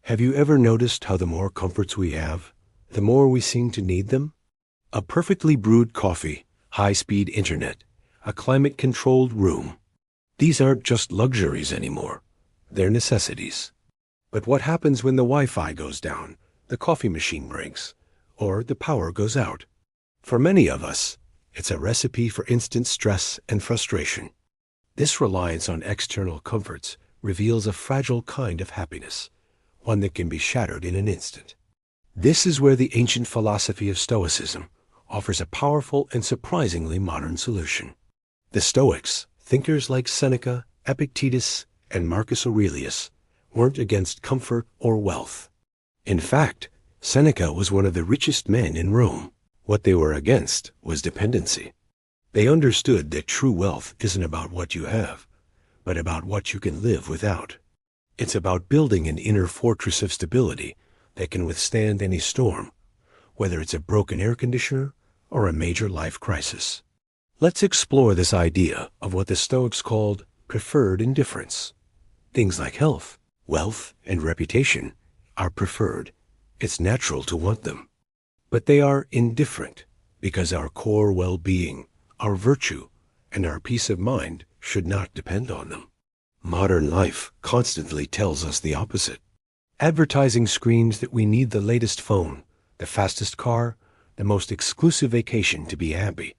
Have you ever noticed how the more comforts we have, the more we seem to need them? A perfectly brewed coffee, high-speed internet, a climate-controlled room. These aren't just luxuries anymore. They're necessities. But what happens when the Wi-Fi goes down, the coffee machine breaks, or the power goes out? For many of us, it's a recipe for instant stress and frustration. This reliance on external comforts reveals a fragile kind of happiness, one that can be shattered in an instant. This is where the ancient philosophy of Stoicism offers a powerful and surprisingly modern solution. The Stoics, thinkers like Seneca, Epictetus, and Marcus Aurelius, weren't against comfort or wealth. In fact, Seneca was one of the richest men in Rome. What they were against was dependency. They understood that true wealth isn't about what you have, but about what you can live without. It's about building an inner fortress of stability that can withstand any storm, whether it's a broken air conditioner or a major life crisis. Let's explore this idea of what the Stoics called preferred indifference. Things like health, wealth, and reputation are preferred. It's natural to want them. But they are indifferent because our core well-being, our virtue, and our peace of mind should not depend on them. Modern life constantly tells us the opposite. Advertising screams that we need the latest phone, the fastest car, the most exclusive vacation to be happy.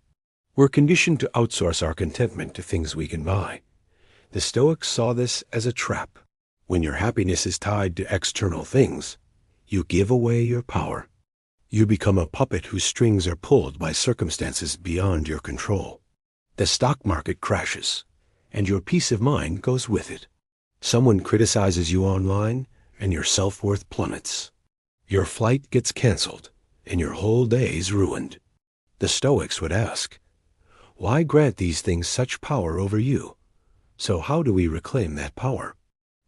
We're conditioned to outsource our contentment to things we can buy. The Stoics saw this as a trap. When your happiness is tied to external things, you give away your power. You become a puppet whose strings are pulled by circumstances beyond your control. The stock market crashes, and your peace of mind goes with it. Someone criticizes you online, and your self-worth plummets. Your flight gets canceled, and your whole day's ruined. The Stoics would ask, why grant these things such power over you? So how do we reclaim that power?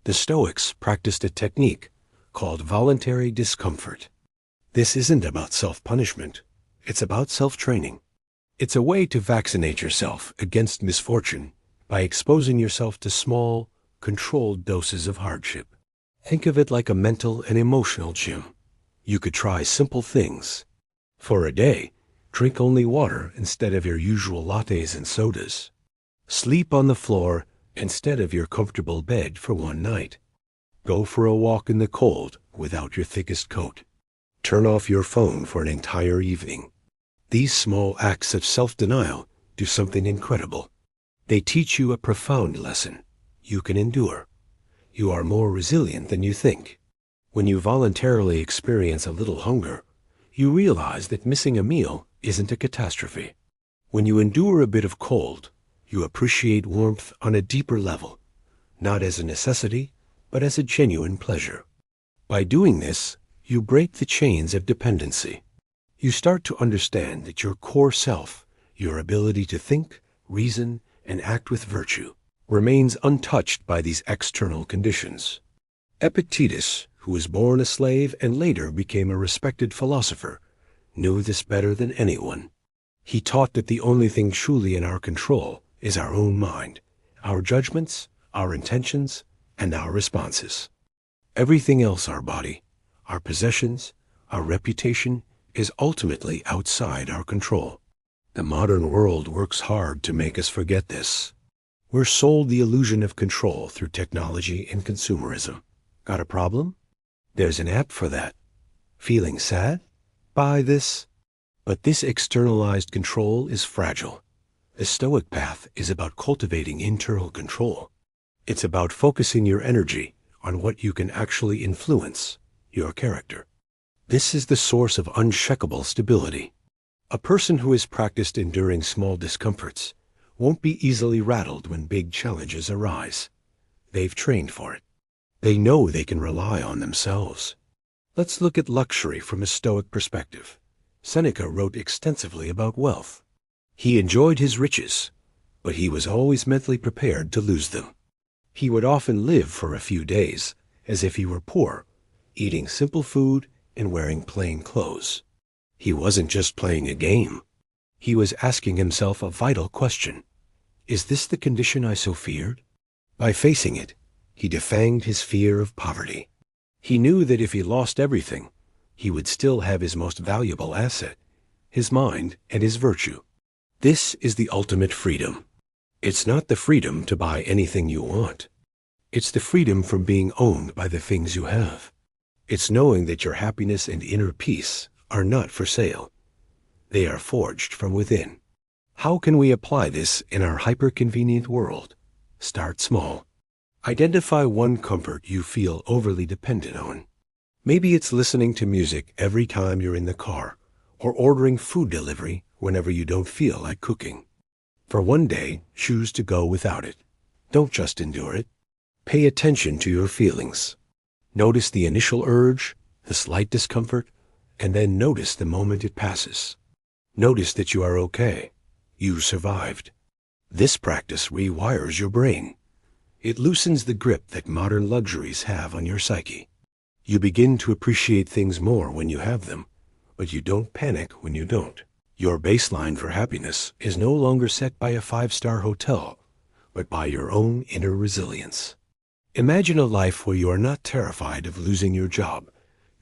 The Stoics practiced a technique called voluntary discomfort. This isn't about self-punishment. It's about self-training. It's a way to vaccinate yourself against misfortune by exposing yourself to small, controlled doses of hardship. Think of it like a mental and emotional gym. You could try simple things. For a day, drink only water instead of your usual lattes and sodas. Sleep on the floor instead of your comfortable bed for one night. Go for a walk in the cold without your thickest coat. Turn off your phone for an entire evening. These small acts of self-denial do something incredible. They teach you a profound lesson. You can endure. You are more resilient than you think. When you voluntarily experience a little hunger, you realize that missing a meal isn't a catastrophe. When you endure a bit of cold, you appreciate warmth on a deeper level, not as a necessity, but as a genuine pleasure. By doing this, you break the chains of dependency. You start to understand that your core self, your ability to think, reason, and act with virtue, remains untouched by these external conditions. Epictetus, who was born a slave and later became a respected philosopher, knew this better than anyone. He taught that the only thing truly in our control is our own mind, our judgments, our intentions, and our responses. Everything else, our body, our possessions, our reputation, is ultimately outside our control. The modern world works hard to make us forget this. We're sold the illusion of control through technology and consumerism. Got a problem? There's an app for that. Feeling sad? Buy this. But this externalized control is fragile. The Stoic path is about cultivating internal control. It's about focusing your energy on what you can actually influence, your character. This is the source of unshakeable stability. A person who has practiced enduring small discomforts won't be easily rattled when big challenges arise. They've trained for it. They know they can rely on themselves. Let's look at luxury from a Stoic perspective. Seneca wrote extensively about wealth. He enjoyed his riches, but he was always mentally prepared to lose them. He would often live for a few days as if he were poor, eating simple food and wearing plain clothes. He wasn't just playing a game. He was asking himself a vital question. Is this the condition I so feared? By facing it, he defanged his fear of poverty. He knew that if he lost everything, he would still have his most valuable asset, his mind and his virtue. This is the ultimate freedom. It's not the freedom to buy anything you want. It's the freedom from being owned by the things you have. It's knowing that your happiness and inner peace are not for sale. They are forged from within. How can we apply this in our hyper-convenient world? Start small. Identify one comfort you feel overly dependent on. Maybe it's listening to music every time you're in the car, or ordering food delivery whenever you don't feel like cooking. For one day, choose to go without it. Don't just endure it. Pay attention to your feelings. Notice the initial urge, the slight discomfort, and then notice the moment it passes. Notice that you are okay. You survived. This practice rewires your brain. It loosens the grip that modern luxuries have on your psyche. You begin to appreciate things more when you have them, but you don't panic when you don't. Your baseline for happiness is no longer set by a 5-star hotel, but by your own inner resilience. Imagine a life where you are not terrified of losing your job,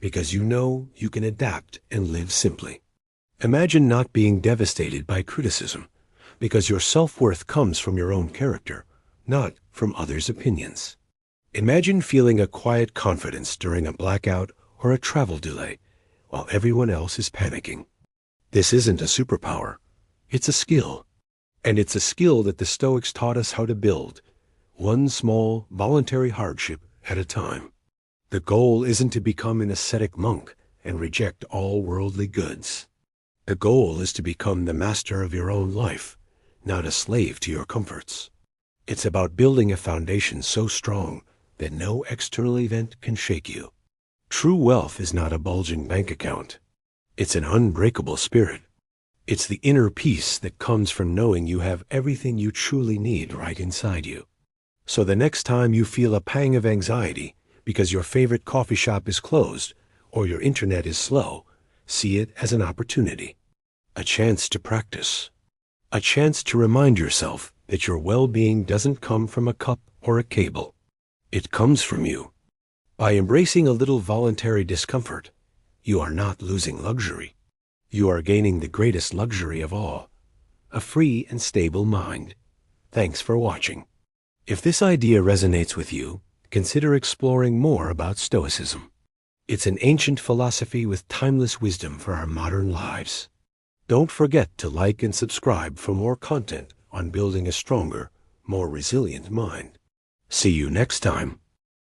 because you know you can adapt and live simply. Imagine not being devastated by criticism, because your self-worth comes from your own character, not from others' opinions. Imagine feeling a quiet confidence during a blackout or a travel delay, while everyone else is panicking. This isn't a superpower. It's a skill. And it's a skill that the Stoics taught us how to build, one small, voluntary hardship at a time. The goal isn't to become an ascetic monk and reject all worldly goods. The goal is to become the master of your own life, not a slave to your comforts. It's about building a foundation so strong that no external event can shake you. True wealth is not a bulging bank account. It's an unbreakable spirit. It's the inner peace that comes from knowing you have everything you truly need right inside you. So the next time you feel a pang of anxiety because your favorite coffee shop is closed or your internet is slow, see it as an opportunity, a chance to practice, a chance to remind yourself that your well-being doesn't come from a cup or a cable. It comes from you. By embracing a little voluntary discomfort, you are not losing luxury. You are gaining the greatest luxury of all, a free and stable mind. Thanks for watching. If this idea resonates with you, consider exploring more about Stoicism. It's an ancient philosophy with timeless wisdom for our modern lives. Don't forget to like and subscribe for more content on building a stronger, more resilient mind. See you next time.